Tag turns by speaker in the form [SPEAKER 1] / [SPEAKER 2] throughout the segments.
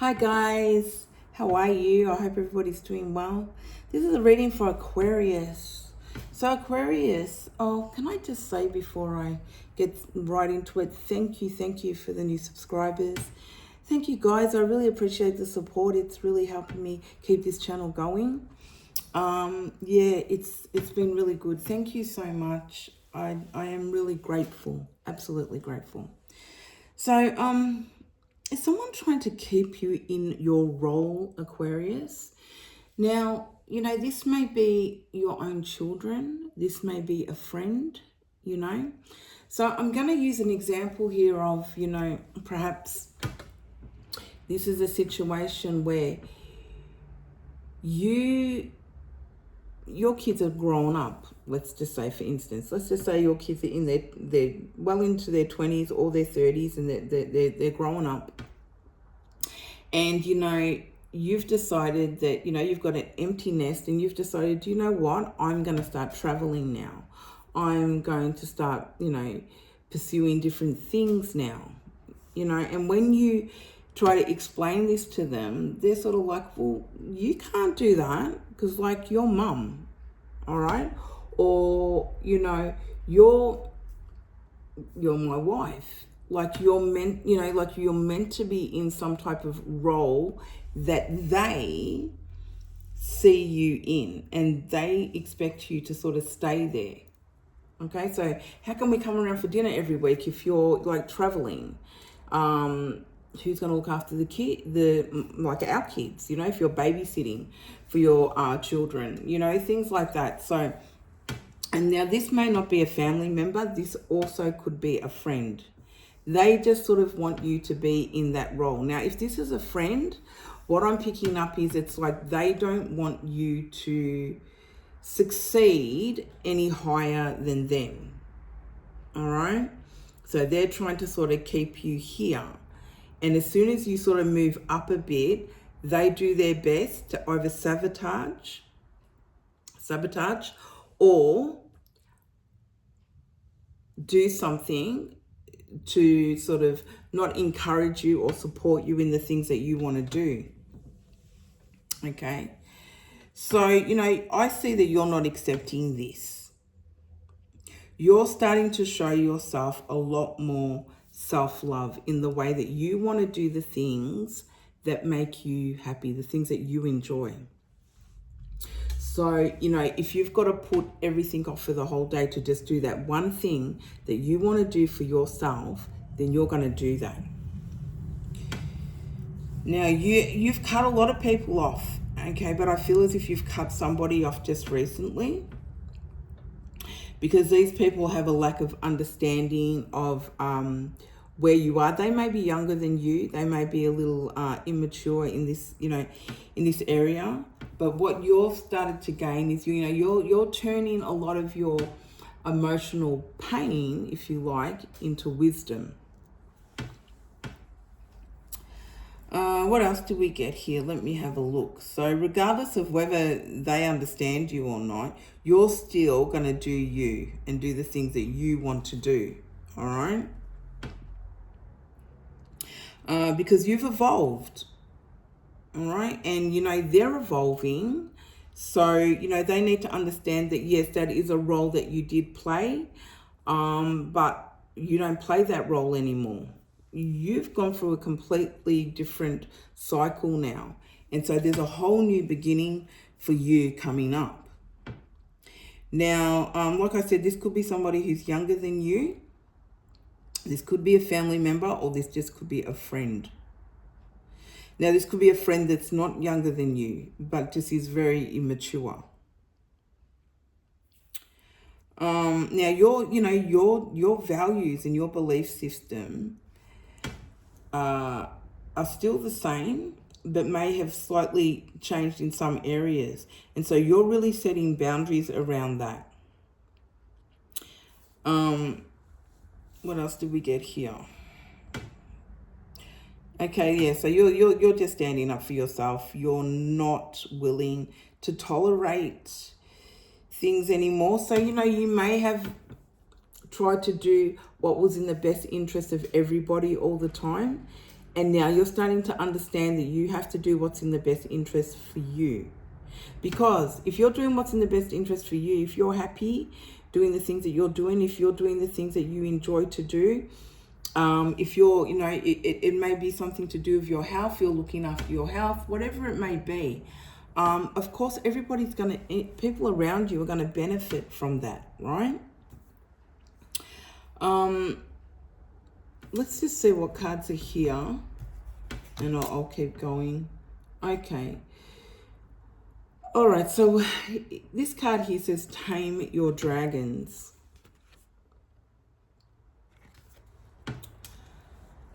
[SPEAKER 1] Hi guys, how are you? I hope everybody's doing well. This is a reading for Aquarius. So Aquarius, can I just say before I get right into it, thank you for the new subscribers. Thank you guys, I really appreciate the support. It's really helping me keep this channel going. It's been really good. Thank you so much. I am really grateful, absolutely grateful. So, is someone trying to keep you in your role, Aquarius? Now, this may be your own children. This may be a friend, So I'm going to use an example here of, perhaps this is a situation where your kids are grown up. Let's just say, for instance, let's just say your kids are in their well into their 20s or their 30s, and they're growing up. And you've decided that you've got an empty nest, and you've decided, you know what, I'm going to start traveling now. I'm going to start pursuing different things now. And when you try to explain this to them, they're sort of like, well, you can't do that because, like, you're mum, all right? Or, you're my wife. Like you're meant to be in some type of role that they see you in, and they expect you to sort of stay there. Okay, so how can we come around for dinner every week if you're like traveling? Who's going to look after our kids, if you're babysitting for your children, things like that. So, and now this may not be a family member. This also could be a friend. They just sort of want you to be in that role. Now, if this is a friend, what I'm picking up is it's like they don't want you to succeed any higher than them. All right? So they're trying to sort of keep you here. And as soon as you sort of move up a bit, they do their best to either sabotage, or do something to sort of not encourage you or support you in the things that you want to do. Okay. So, I see that you're not accepting this. You're starting to show yourself a lot more self-love in the way that you want to do the things that make you happy, the things that you enjoy. So, if you've got to put everything off for the whole day to just do that one thing that you want to do for yourself, then you're going to do that. Now, you've cut a lot of people off, okay? But I feel as if you've cut somebody off just recently, because these people have a lack of understanding of where you are. They may be younger than you. They may be a little immature in this, in this area. But what you've started to gain is, you're turning a lot of your emotional pain, if you like, into wisdom. What else do we get here? Let me have a look. So regardless of whether they understand you or not, you're still going to do you and do the things that you want to do. All right? Because you've evolved. All right? And, they're evolving. So, they need to understand that, yes, that is a role that you did play, but you don't play that role anymore. You've gone through a completely different cycle now. And so there's a whole new beginning for you coming up. Now, like I said, this could be somebody who's younger than you. This could be a family member, or this just could be a friend. Now, this could be a friend that's not younger than you, but just is very immature. Now, your values and your belief system are still the same, but may have slightly changed in some areas. And so you're really setting boundaries around that. What else did we get here? Okay, yeah, so you're just standing up for yourself. You're not willing to tolerate things anymore. So, you may have tried to do what was in the best interest of everybody all the time. And now you're starting to understand that you have to do what's in the best interest for you. Because if you're doing what's in the best interest for you, if you're happy doing the things that you're doing, if you're doing the things that you enjoy to do, if you're, you know, it may be something to do with your health, you're looking after your health, whatever it may be. Of course, everybody's going to, people around you are going to benefit from that, right? Let's just see what cards are here, and I'll keep going. Okay. All right, so this card here says tame your dragons.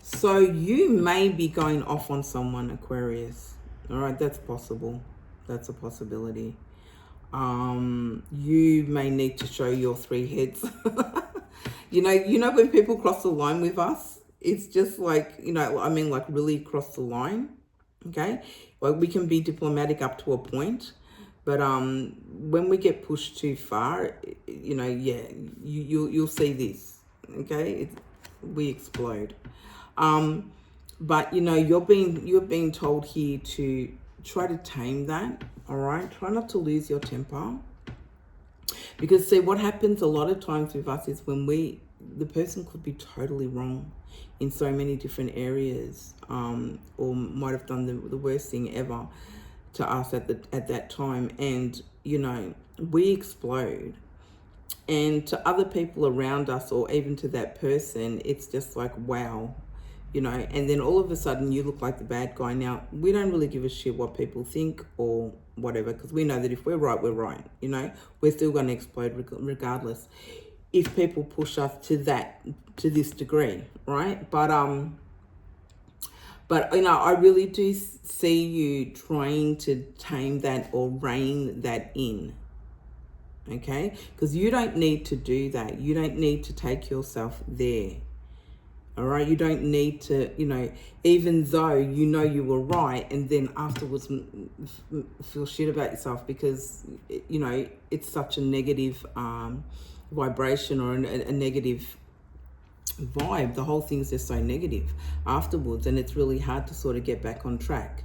[SPEAKER 1] So you may be going off on someone, Aquarius. All right, that's possible. That's a possibility. You may need to show your 3 heads. You know when people cross the line with us, it's just like, you know, I mean, like really cross the line. Okay, well, we can be diplomatic up to a point, but when we get pushed too far, you know, yeah, you'll see this. Okay, we explode. But you know, you're being told here to try to tame that. All right, try not to lose your temper. Because see, what happens a lot of times with us is when the person could be totally wrong in so many different areas, or might have done the worst thing ever to us at that time, and you know, we explode. And to other people around us, or even to that person, it's just like, wow, you know, and then all of a sudden you look like the bad guy. Now, we don't really give a shit what people think or whatever, because we know that if we're right, we're right, you know, we're still going to explode regardless if people push us to this degree, right? But you know, I really do see you trying to tame that or rein that in. Okay, because you don't need to do that. You don't need to take yourself there. All right, you don't need to, you know, even though you know you were right, and then afterwards feel shit about yourself because, you know, it's such a negative vibration or a negative vibe. The whole thing's just so negative afterwards, and it's really hard to sort of get back on track,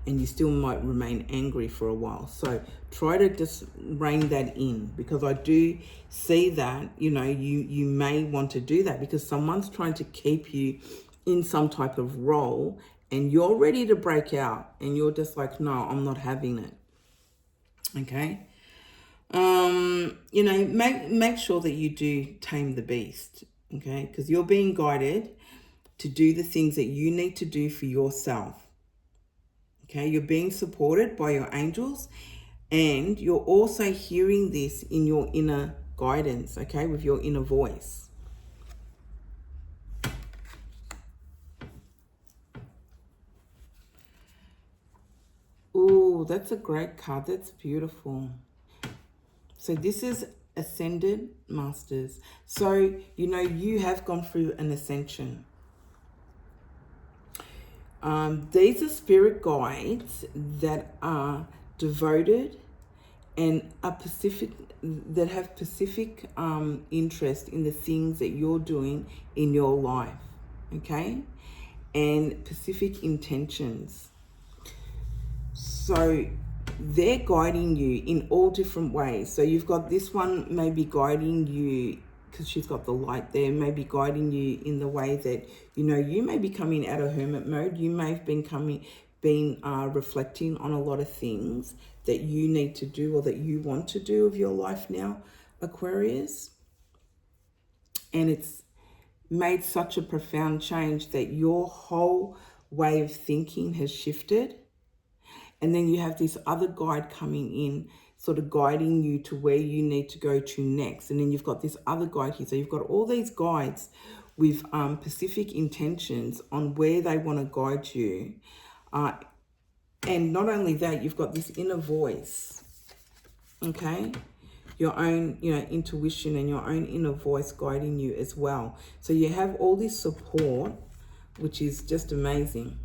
[SPEAKER 1] and you still might remain angry for a while. So try to just rein that in, because I do see that, you know, you may want to do that because someone's trying to keep you in some type of role, and you're ready to break out, and you're just like, no, I'm not having it. Okay. You know, make sure that you do tame the beast. Okay, because you're being guided to do the things that you need to do for yourself. Okay, you're being supported by your angels, and you're also hearing this in your inner guidance, okay, with your inner voice. Oh, that's a great card. That's beautiful. So this is Ascended Masters. So, you know, you have gone through an ascension. These are spirit guides that are devoted and are that have specific interest in the things that you're doing in your life, okay? And specific intentions. So they're guiding you in all different ways. So you've got this one maybe guiding you, because she's got the light there, maybe guiding you in the way that, you know, you may be coming out of hermit mode. You may have been reflecting on a lot of things that you need to do or that you want to do of your life now, Aquarius. And it's made such a profound change that your whole way of thinking has shifted. And then you have this other guide coming in, sort of guiding you to where you need to go to next. And then you've got this other guide here. So you've got all these guides with specific intentions on where they want to guide you. And not only that, you've got this inner voice, okay? Your own, you know, intuition and your own inner voice guiding you as well. So you have all this support, which is just amazing.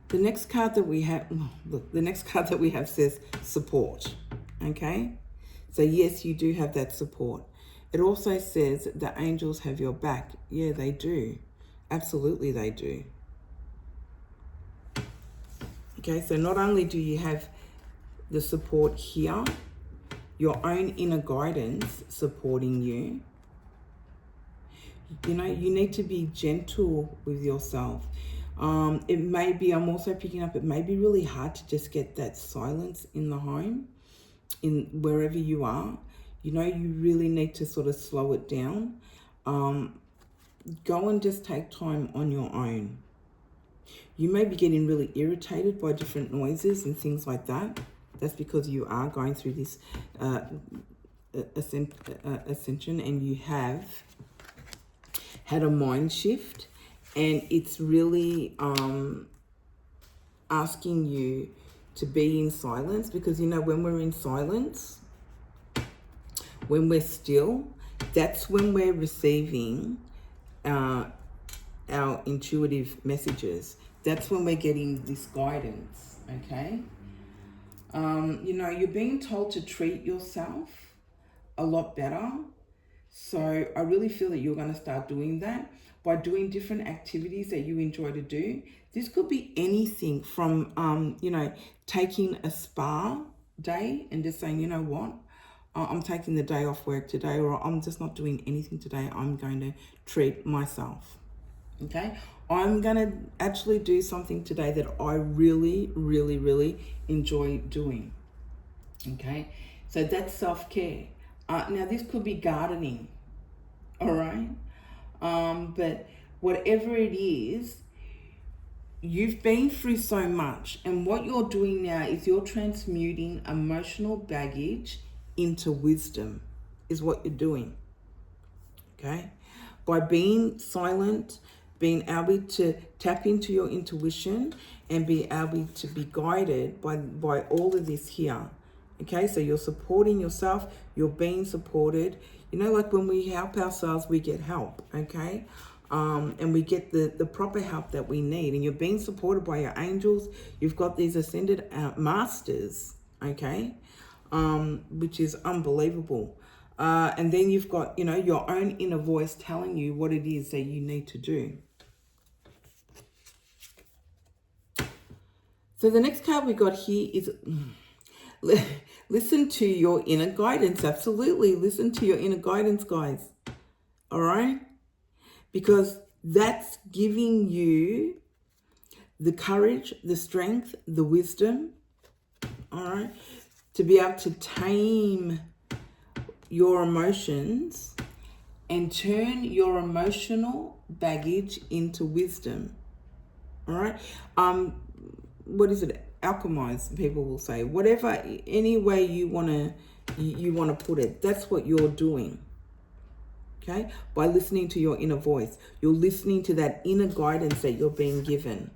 [SPEAKER 1] The next card that we have, look, the next card that we have says support, okay? So yes, you do have that support. It also says the angels have your back. Yeah, they do. Absolutely, they do. Okay, so not only do you have the support here, your own inner guidance supporting you, you know, you need to be gentle with yourself. It may be, I'm also picking up, it may be really hard to just get that silence in the home, in wherever you are. You know, you really need to sort of slow it down. Go and just take time on your own. You may be getting really irritated by different noises and things like that. That's because you are going through this ascension, and you have had a mind shift, and it's really asking you to be in silence, because, you know, when we're in silence, when we're still, that's when we're receiving our intuitive messages. That's when we're getting this guidance, okay? You know, you're being told to treat yourself a lot better. So I really feel that you're going to start doing that by doing different activities that you enjoy to do. This could be anything from, you know, taking a spa day and just saying, you know what, I'm taking the day off work today, or I'm just not doing anything today. I'm going to treat myself. Okay, I'm going to actually do something today that I really, really, really enjoy doing. Okay, so that's self-care. Now, this could be gardening, all right? But whatever it is, you've been through so much, and what you're doing now is you're transmuting emotional baggage into wisdom, is what you're doing, okay? By being silent, being able to tap into your intuition and be able to be guided by all of this here. Okay, so you're supporting yourself, you're being supported. You know, like when we help ourselves, we get help, okay? And we get the proper help that we need. And you're being supported by your angels. You've got these ascended masters, okay? Which is unbelievable. And then you've got, you know, your own inner voice telling you what it is that you need to do. So the next card we got here is... listen to your inner guidance. Absolutely. Listen to your inner guidance, guys. All right? Because that's giving you the courage, the strength, the wisdom, all right, to be able to tame your emotions and turn your emotional baggage into wisdom. All right? What is it? Alchemize, people will say. Whatever, any way you want to put it, that's what you're doing. Okay? By listening to your inner voice. You're listening to that inner guidance that you're being given.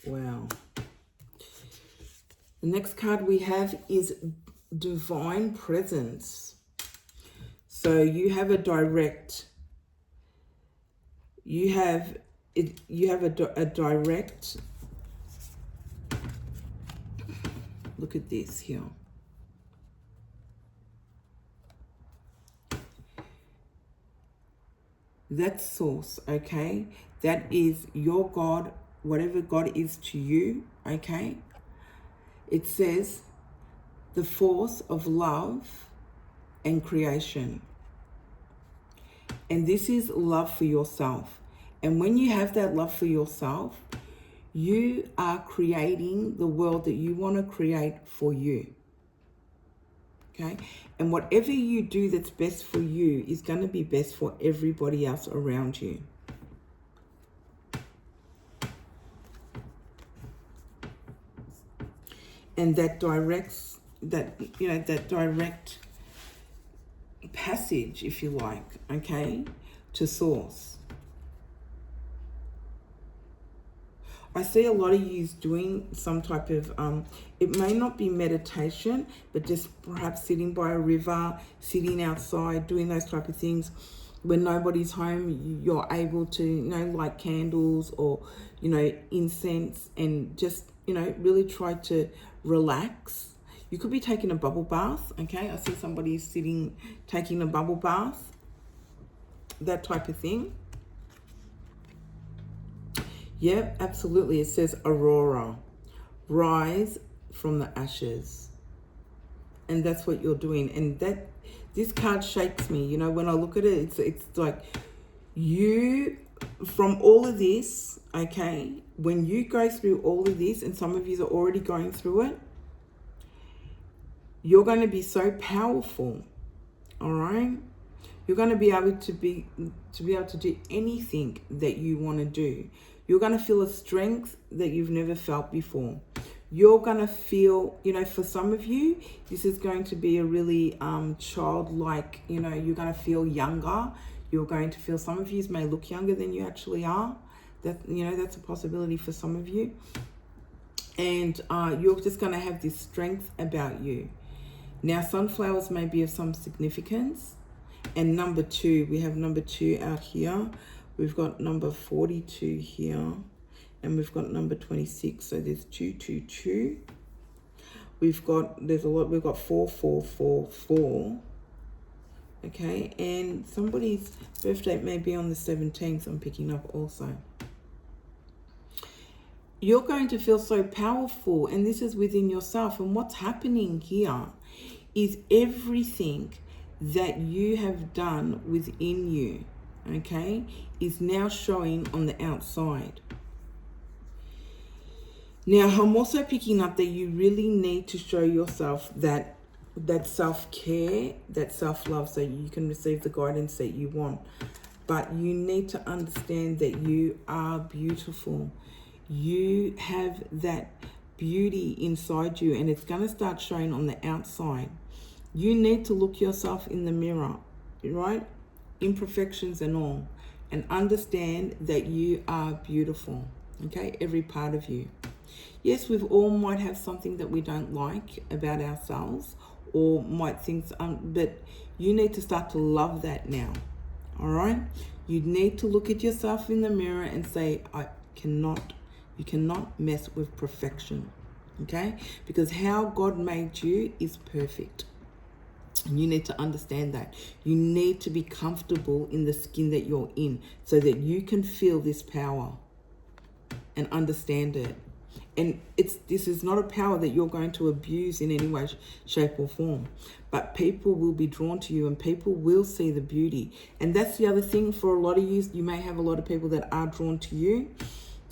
[SPEAKER 1] Wow. The next card we have is Divine Presence. So you have a direct... You have a direct, look at this here. That's source, okay? That is your God, whatever God is to you, okay? It says the force of love and creation. And this is love for yourself. And when you have that love for yourself, you are creating the world that you want to create for you. Okay? And whatever you do that's best for you is going to be best for everybody else around you. And that directs, that direct passage, if you like, okay, to source. I see a lot of you doing some type of, it may not be meditation, but just perhaps sitting by a river, sitting outside, doing those type of things. When nobody's home, you're able to, you know, light candles or, you know, incense, and just you know, really try to relax. You could be taking a bubble bath, okay? I see somebody sitting, taking a bubble bath, that type of thing. Yep, absolutely. It says Aurora, rise from the ashes. And that's what you're doing. And that, this card shakes me. You know, when I look at it, it's like you, from all of this, okay, when you go through all of this, and some of you are already going through it, you're going to be so powerful, all right? You're going to be able to do anything that you want to do. You're going to feel a strength that you've never felt before. You're going to feel, you know, for some of you, this is going to be a really childlike, you know, you're going to feel younger. You're going to feel, some of you may look younger than you actually are. That, you know, that's a possibility for some of you. And you're just going to have this strength about you. Now, sunflowers may be of some significance. And number 2, we have number 2 out here. We've got number 42 here. And we've got number 26. So there's 2, 2, 2. We've got, there's a lot, we've got 4, 4, 4, 4. Okay, and somebody's birthday may be on the 17th, I'm picking up also. You're going to feel so powerful, and this is within yourself. And what's happening here is everything that you have done within you, okay, is now showing on the outside. Now, I'm also picking up that you really need to show yourself that self-care, that self-love, so you can receive the guidance that you want. But you need to understand that you are beautiful. You have that beauty inside you, and it's going to start showing on the outside. You need to look yourself in the mirror, right? Imperfections and all, and understand that you are beautiful, okay? Every part of you. Yes, we all might have something that we don't like about ourselves, or might think, but you need to start to love that now, all right? You need to look at yourself in the mirror and say, you cannot mess with perfection, okay? Because how God made you is perfect. And you need to understand that. You need to be comfortable in the skin that you're in so that you can feel this power and understand it. And this is not a power that you're going to abuse in any way, shape or form. But people will be drawn to you, and people will see the beauty. And that's the other thing for a lot of you. You may have a lot of people that are drawn to you.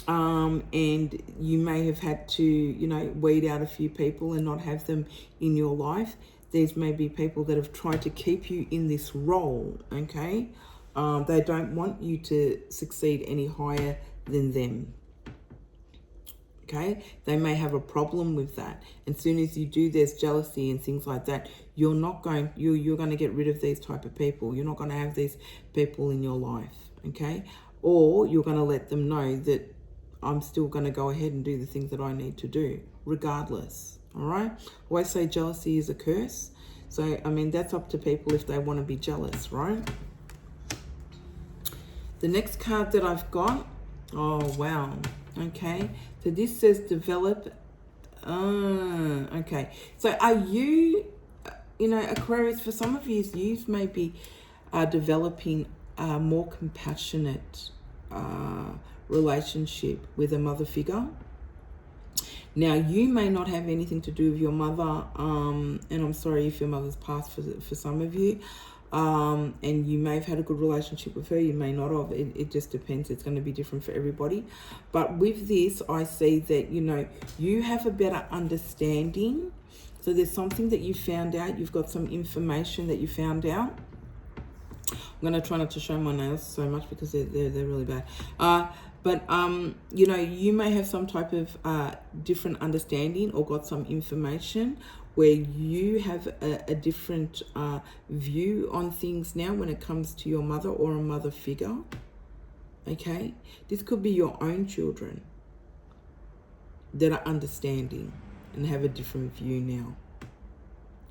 [SPEAKER 1] And you may have had to, you know, weed out a few people and not have them in your life. There's maybe people that have tried to keep you in this role, okay? They don't want you to succeed any higher than them. Okay, they may have a problem with that. And as soon as you do, there's jealousy and things like that. You're going to get rid of these type of people. You're not going to have these people in your life, okay? Or you're going to let them know that I'm still going to go ahead and do the things that I need to do, regardless, all right? I always say jealousy is a curse. So, I mean, that's up to people if they want to be jealous, right? The next card that I've got, oh, wow. Okay, so this says develop. Okay, so are you, you know, Aquarius, for some of you may be developing a more compassionate relationship with a mother figure. Now, you may not have anything to do with your mother, and I'm sorry if your mother's passed for some of you. And you may have had a good relationship with her, you may not have. It just depends. It's going to be different for everybody. But with this, I see that, you know, you have a better understanding. So there's something that you found out. You've got some information that you found out. I'm going to try not to show my nails so much because they're really bad. But you know, you may have some type of different understanding or got some information where you have a different view on things now when it comes to your mother or a mother figure, okay? This could be your own children that are understanding and have a different view now,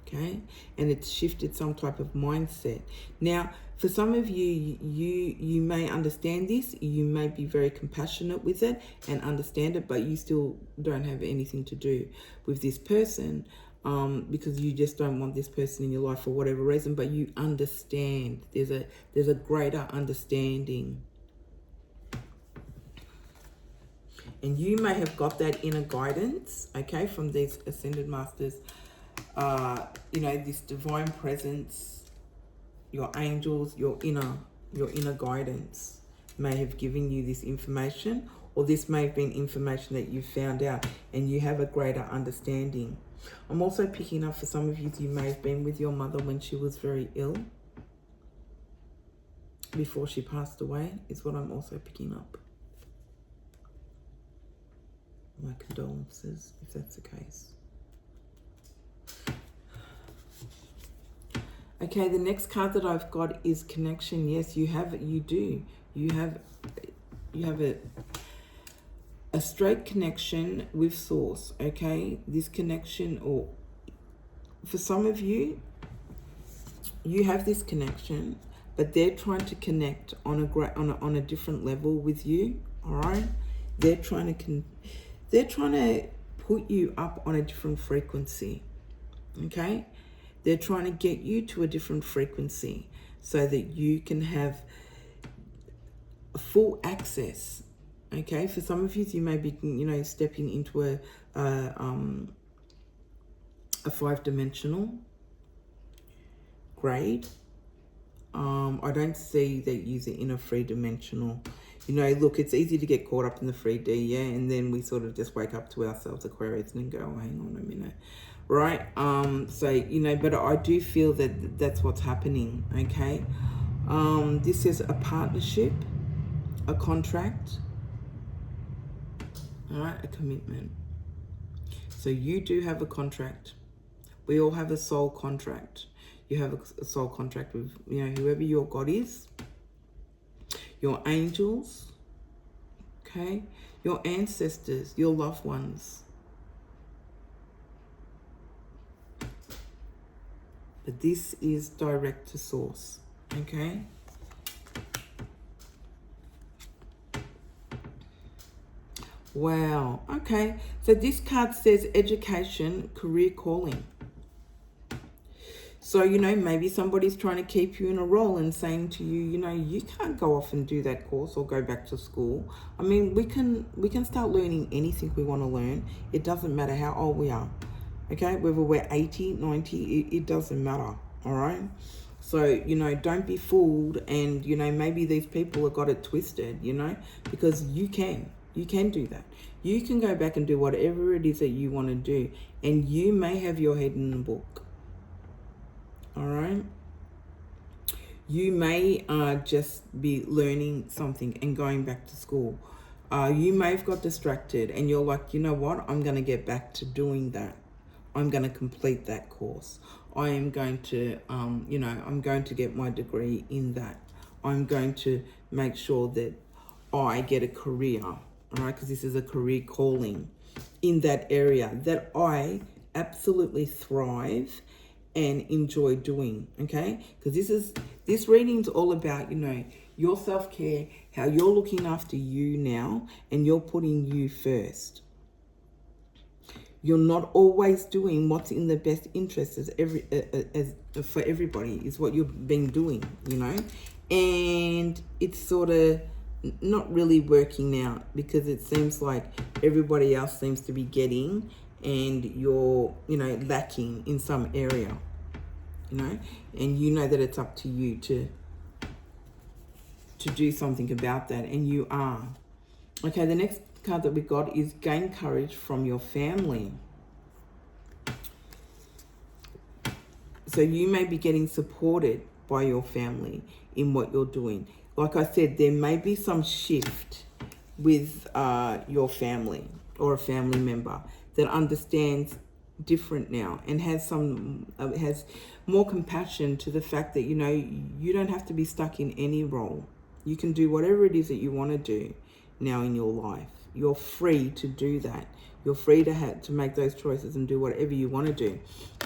[SPEAKER 1] okay? And it's shifted some type of mindset. Now, for some of you, you may understand this, you may be very compassionate with it and understand it, but you still don't have anything to do with this person, because you just don't want this person in your life for whatever reason, but you understand. There's a greater understanding. And you may have got that inner guidance, okay, from these ascended masters, you know, this divine presence, your angels, your inner guidance may have given you this information, or this may have been information that you found out and you have a greater understanding. I'm also picking up for some of you, you may have been with your mother when she was very ill, before she passed away, is what I'm also picking up. My condolences, if that's the case. Okay, the next card that I've got is connection. Yes, you have it. You do. You have a straight connection with source. Okay, this connection, or for some of you, you have this connection, but they're trying to connect on a different level with you. All right, they're trying to put you up on a different frequency. Okay. They're trying to get you to a different frequency so that you can have full access. Okay, for some of you may be, you know, stepping into a 5-dimensional grade. I don't see that using in a 3-dimensional. You know, look, it's easy to get caught up in the 3D, yeah, and then we sort of just wake up to ourselves, Aquarius, and go, oh, hang on a minute. Right, so, you know, but I do feel that that's what's happening, okay? This is a partnership, a contract, all right, a commitment. So you do have a contract. We all have a soul contract. You have a soul contract with, you know, whoever your God is, your angels, okay, your ancestors, your loved ones. But this is direct to source, okay? Wow, okay. So this card says education, career calling. So, you know, maybe somebody's trying to keep you in a role and saying to you, you know, you can't go off and do that course or go back to school. I mean, we can start learning anything we want to learn. It doesn't matter how old we are. Okay, whether we're 80, 90, it doesn't matter, all right? So, you know, don't be fooled, and, you know, maybe these people have got it twisted, you know, because you can do that. You can go back and do whatever it is that you want to do, and you may have your head in the book, all right? You may just be learning something and going back to school. You may have got distracted, and you're like, you know what, I'm going to get back to doing that. I'm going to complete that course. I am going to, you know, I'm going to get my degree in that. I'm going to make sure that I get a career, all right? Because this is a career calling in that area that I absolutely thrive and enjoy doing, okay? Because this reading's all about, you know, your self-care, how you're looking after you now, and you're putting you first. You're not always doing what's in the best interest for everybody, is what you've been doing, you know? And it's sort of not really working out, because it seems like everybody else seems to be getting, and you're, you know, lacking in some area, you know? And you know that it's up to you to do something about that, and you are. Okay, the next card that we got is gain courage from your family. So you may be getting supported by your family in what you're doing. Like I said, there may be some shift with your family or a family member that understands different now and has more compassion to the fact that, you know, you don't have to be stuck in any role. You can do whatever it is that you want to do now in your life. You're free to do that. You're free to make those choices and do whatever you want to do.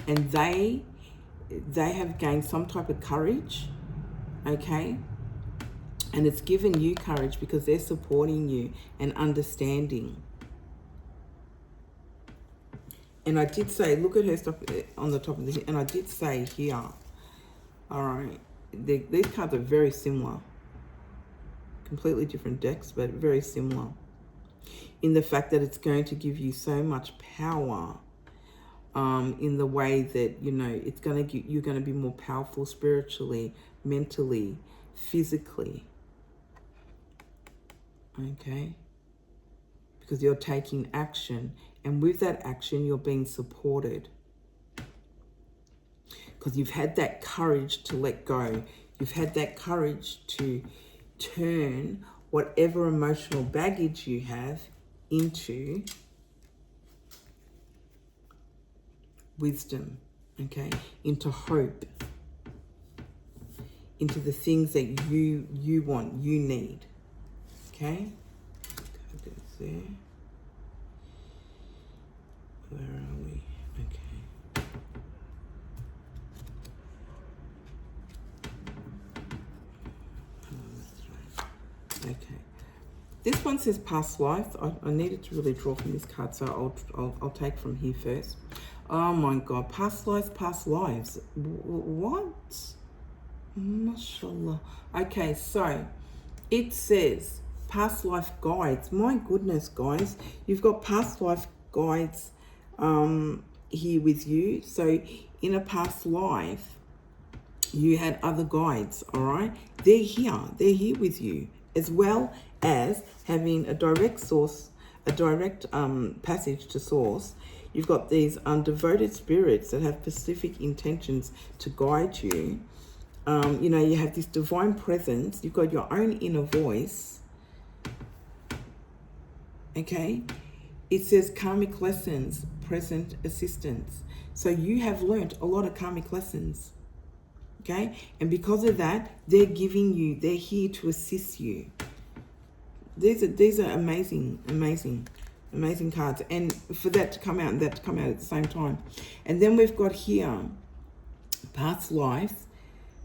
[SPEAKER 1] And they they have gained some type of courage, okay? And it's given you courage because they're supporting you and understanding. And I did say, look at her stuff on the top of the, and I did say here, all right, these cards are very similar. Completely different decks, but very similar. In the fact that it's going to give you so much power, in the way that, you know, it's going to you're going to be more powerful spiritually, mentally, physically. Okay? Because you're taking action, and with that action you're being supported. Because you've had that courage to let go. You've had that courage to turn whatever emotional baggage you have into wisdom, okay? Into hope. Into the things that you want, you need. Okay? There. Where are we? Okay. Okay. This one says past life. I needed to really draw from this card, so I'll take from here first. Oh my God, past lives, past lives. What? Mashallah. Okay, so it says past life guides. My goodness, guys, you've got past life guides here with you. So in a past life, you had other guides, all right? They're here with you, as well as having a direct source, a direct passage to source. You've got these devoted spirits that have specific intentions to guide you. You know, you have this divine presence. You've got your own inner voice. Okay? It says karmic lessons, present assistance. So you have learnt a lot of karmic lessons. Okay? And because of that, they're giving you, they're here to assist you. These are amazing, amazing, amazing cards. And for that to come out and that to come out at the same time. And then we've got here, past life,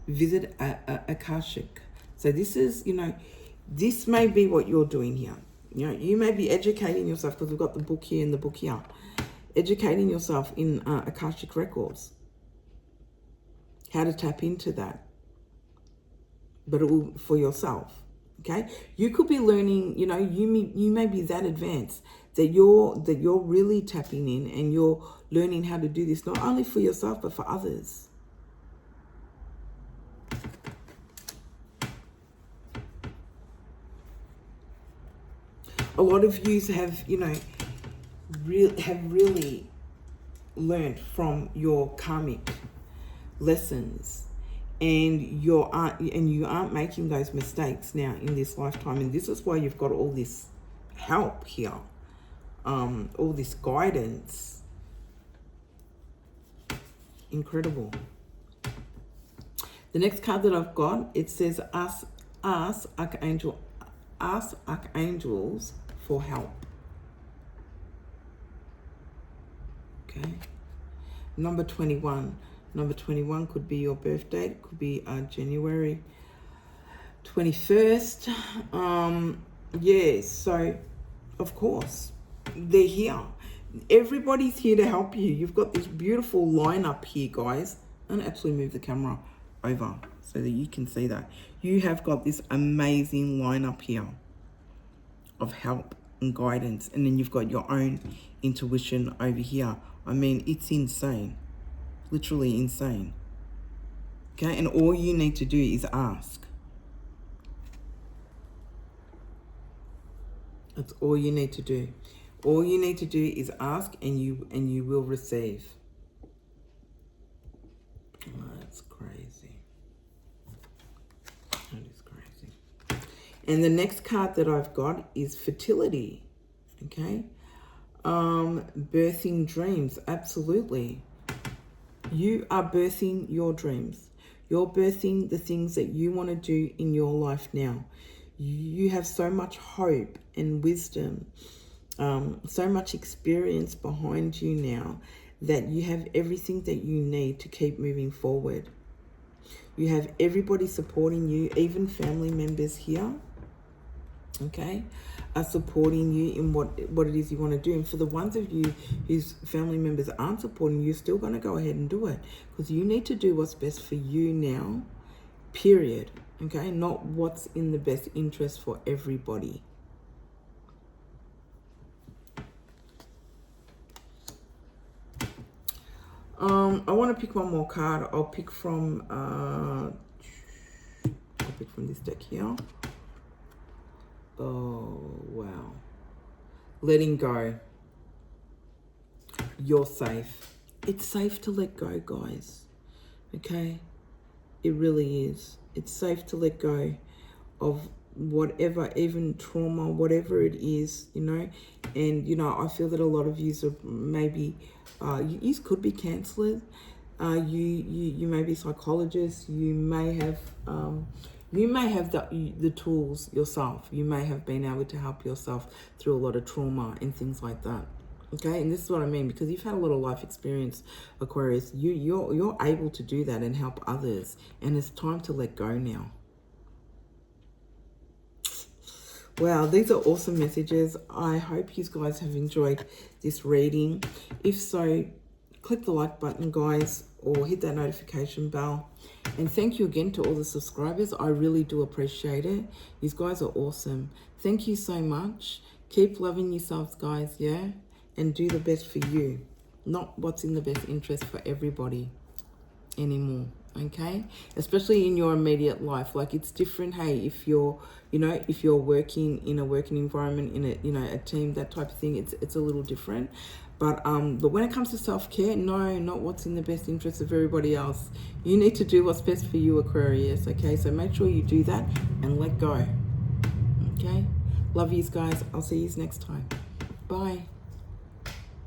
[SPEAKER 1] visit Akashic. So this is, you know, this may be what you're doing here. You know, you may be educating yourself, because we've got the book here and the book here. Educating yourself in Akashic records. How to tap into that. But it will for yourself. Okay? You could be learning, you know, you may be that advanced that you're really tapping in, and you're learning how to do this, not only for yourself but for others. A lot of you have, you know, really learned from your karmic lessons, and you aren't making those mistakes now in this lifetime. And this is why you've got all this help here, all this guidance. Incredible. The next card that I've got, it says ask archangels for help. Okay. Number 21. Number 21 could be your birth date. It could be January 21st. Yeah, so of course they're here. Everybody's here to help you. You've got this beautiful lineup here, guys. I'm gonna actually move the camera over so that you can see that. You have got this amazing lineup here of help and guidance, and then you've got your own intuition over here. I mean, it's insane. Literally insane. Okay, and all you need to do is ask. That's all you need to do. All you need to do is ask, and you will receive. Oh, that's crazy. That is crazy. And the next card that I've got is fertility. Okay. Birthing dreams. Absolutely. You are birthing your dreams. You're birthing the things that you want to do in your life now. You have so much hope and wisdom, so much experience behind you now, that you have everything that you need to keep moving forward. You have everybody supporting you, even family members here, okay, are supporting you in what it is you want to do. And for the ones of you whose family members aren't supporting you, you're still going to go ahead and do it, because you need to do what's best for you now, period, okay, not what's in the best interest for everybody. I want to pick one more card. I'll pick from this deck here. Oh, wow. Letting go. You're safe. It's safe to let go, guys. Okay? It really is. It's safe to let go of whatever, even trauma, whatever it is, you know. And, you know, I feel that a lot of you are maybe, you could be counselors. You may be psychologists. You may have the tools yourself. You may have been able to help yourself through a lot of trauma and things like that. Okay, and this is what I mean, because you've had a lot of life experience, Aquarius. You're able to do that and help others, and it's time to let go now. Wow, these are awesome messages. I hope you guys have enjoyed this reading. If so, click the like button, guys, or hit that notification bell. And thank you again to all the subscribers. I really do appreciate it. These guys are awesome. Thank you so much. Keep loving yourselves, guys, yeah? And do the best for you, not what's in the best interest for everybody anymore, okay? Especially in your immediate life. Like, it's different, hey, if you're, you know, if you're working in a working environment, in a, you know, a team, that type of thing, it's a little different. But when it comes to self-care, no, not what's in the best interest of everybody else. You need to do what's best for you, Aquarius, okay? So make sure you do that and let go, okay? Love yous, guys. I'll see yous next time. Bye.